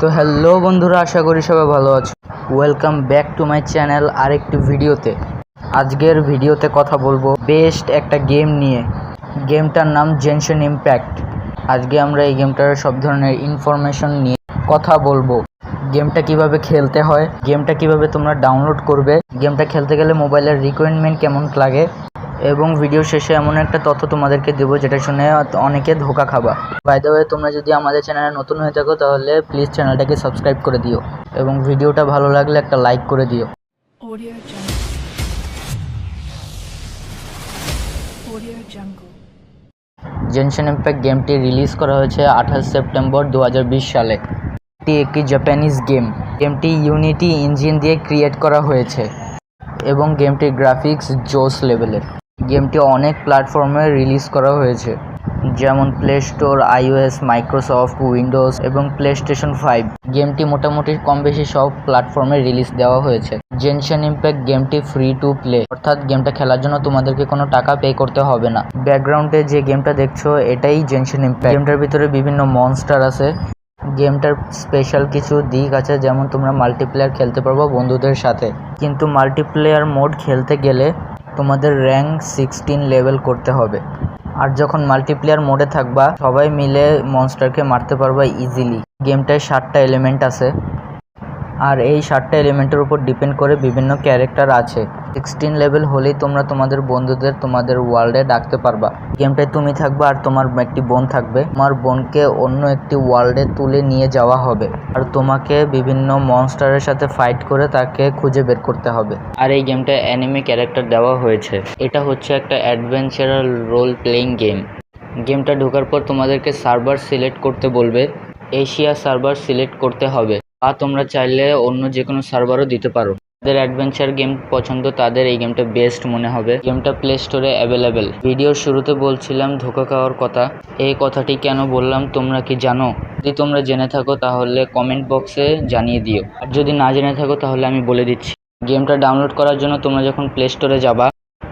তো হ্যালো বন্ধুরা, আশা করি সবাই ভালো আছো। Welcome back to my channel আরেকটি ভিডিওতে। আজকের ভিডিওতে কথা বলবো বেস্ট একটা গেম নিয়ে। গেমটার নাম জেনশন ইম্প্যাক্ট। আজকে আমরা এই গেমটার সব ধরনের ইনফরমেশন নিয়ে কথা বলবো। গেমটা কিভাবে খেলতে হয়, গেমটা কিভাবে তোমরা ডাউনলোড করবে, গেমটা খেলতে গেলে মোবাইলের রিকোয়ারমেন্ট কেমন লাগে, এবং ভিডিও শেষে এমন একটা তথ্য তোমাদেরকে দেবো যেটা শুনে অনেকে ধোকা খাবা। বাই দ্য ওয়ে, তোমরা যদি আমাদের চ্যানেলে নতুন হয়ে থাকো তাহলে প্লিজ চ্যানেলটাকে সাবস্ক্রাইব করে দিও এবং ভিডিওটা ভালো লাগলে একটা লাইক করে দিও। জেনশন ইম্প্যাক্ট গেমটি রিলিজ করা হয়েছে 28 সেপ্টেম্বর 2020 সালে। এটি একটি জাপানিজ গেম। গেমটি ইউনিটি ইঞ্জিন দিয়ে ক্রিয়েট করা হয়েছে এবং গেমটির গ্রাফিক্স জোস লেভেলের। গেমটি অনেক প্ল্যাটফর্মে রিলিজ করা হয়েছে, যেমন play store, iOS, Microsoft, Windows এবং প্লেস্টেশন 5। গেমটি মোটামুটি কম বেশি সব প্ল্যাটফর্মে রিলিজ দেওয়া হয়েছে। জেনশন ইম্প্যাক্ট গেমটি ফ্রি টু প্লে, অর্থাৎ গেমটা খেলার জন্য তোমাদেরকে কোনো টাকা পে করতে হবে না। ব্যাকগ্রাউন্ডে যে গেমটা দেখছো এটাই জেনশন ইম্প্যাক্ট। গেমটার ভিতরে বিভিন্ন মনস্টার আছে। গেমটার স্পেশাল কিছু দিক আছে, যেমন তোমরা মাল্টিপ্লেয়ার খেলতে পারবো বন্ধুদের সাথে, কিন্তু মাল্টিপ্লেয়ার মোড খেলতে গেলে তোমাদের র্যাঙ্ক 16 লেভেল করতে হবে। আর যখন মাল্টিপ্লেয়ার মোডে থাকবা সবাই মিলে মনস্টারকে মারতে পারবা ইজিলি। গেমটায় 7টা এলিমেন্ট আছে, আর এই 7টা এলিমেন্টের উপর ডিপেন্ড করে বিভিন্ন ক্যারেক্টার আছে। 16 লেভেল হলেই তোমরা তোমাদের বন্ধুদের তোমাদের ওয়ার্ল্ডে ডাকতে পারবা। গেমটায় তুমি থাকবা আর তোমার একটি বোন থাকবে। তোমার বোনকে অন্য একটি ওয়ার্ল্ডে তুলে নিয়ে যাওয়া হবে, আর তোমাকে বিভিন্ন মনস্টারের সাথে ফাইট করে তাকে খুঁজে বের করতে হবে। আর এই গেমটায় অ্যানিমে ক্যারেক্টার দেওয়া হয়েছে। এটা হচ্ছে একটা অ্যাডভেঞ্চারাল রোল প্লেইং গেম। গেমটা ঢোকার পর তোমাদেরকে সার্ভার সিলেক্ট করতে বলবে। এশিয়া সার্ভার সিলেক্ট করতে হবে, বা তোমরা চাইলে অন্য যে কোনো সার্ভারও দিতে পারো। যাদের অ্যাডভেঞ্চার গেম পছন্দ তাদের এই গেমটা বেস্ট মনে হবে। গেমটা প্লে স্টোরে অ্যাভেলেবেল। ভিডিওর শুরুতে বলছিলাম ধোঁকা খাওয়ার কথা। এই কথাটি কেন বললাম তোমরা কি জানো? যদি তোমরা জেনে থাকো তাহলে কমেন্ট বক্সে জানিয়ে দিও, আর যদি না জেনে থাকো তাহলে আমি বলে দিচ্ছি। গেমটা ডাউনলোড করার জন্য তোমরা যখন প্লে স্টোরে যাবা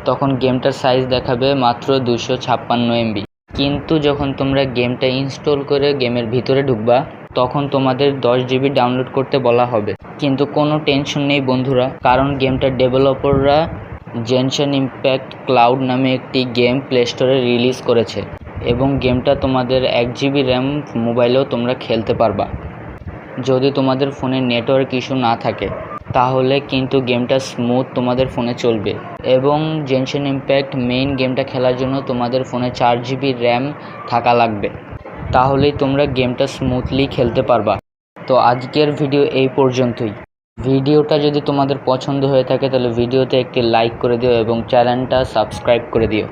তখন গেমটার সাইজ দেখাবে মাত্র 256 MB, কিন্তু যখন তোমরা গেমটা ইনস্টল করে গেমের ভিতরে ঢুকবা তখন তোমাদের 10 GB ডাউনলোড করতে বলা হবে। কিন্তু কোনো টেনশন নেই বন্ধুরা, কারণ গেমটার ডেভেলপাররা জেনশন ইম্প্যাক্ট ক্লাউড নামে একটি গেম প্লে স্টোরে রিলিজ করেছে, এবং গেমটা তোমাদের 1 GB র্যাম মোবাইলেও তোমরা খেলতে পারবা। যদি তোমাদের ফোনে নেটওয়ার্ক ইস্যু না থাকে তাহলে কিন্তু গেমটা স্মুথ তোমাদের ফোনে চলবে। এবং জেনশন ইম্প্যাক্ট মেইন গেমটা খেলার জন্য তোমাদের ফোনে 4 GB র্যাম থাকা লাগবে, তাহলেই তোমরা গেমটা স্মুথলি খেলতে পারবা। তো আজকের ভিডিও এই পর্যন্তই। ভিডিওটা যদি তোমাদের পছন্দ হয়ে থাকে তাহলে ভিডিওতে একটি লাইক করে দিও এবং চ্যানেলটা সাবস্ক্রাইব করে দিও।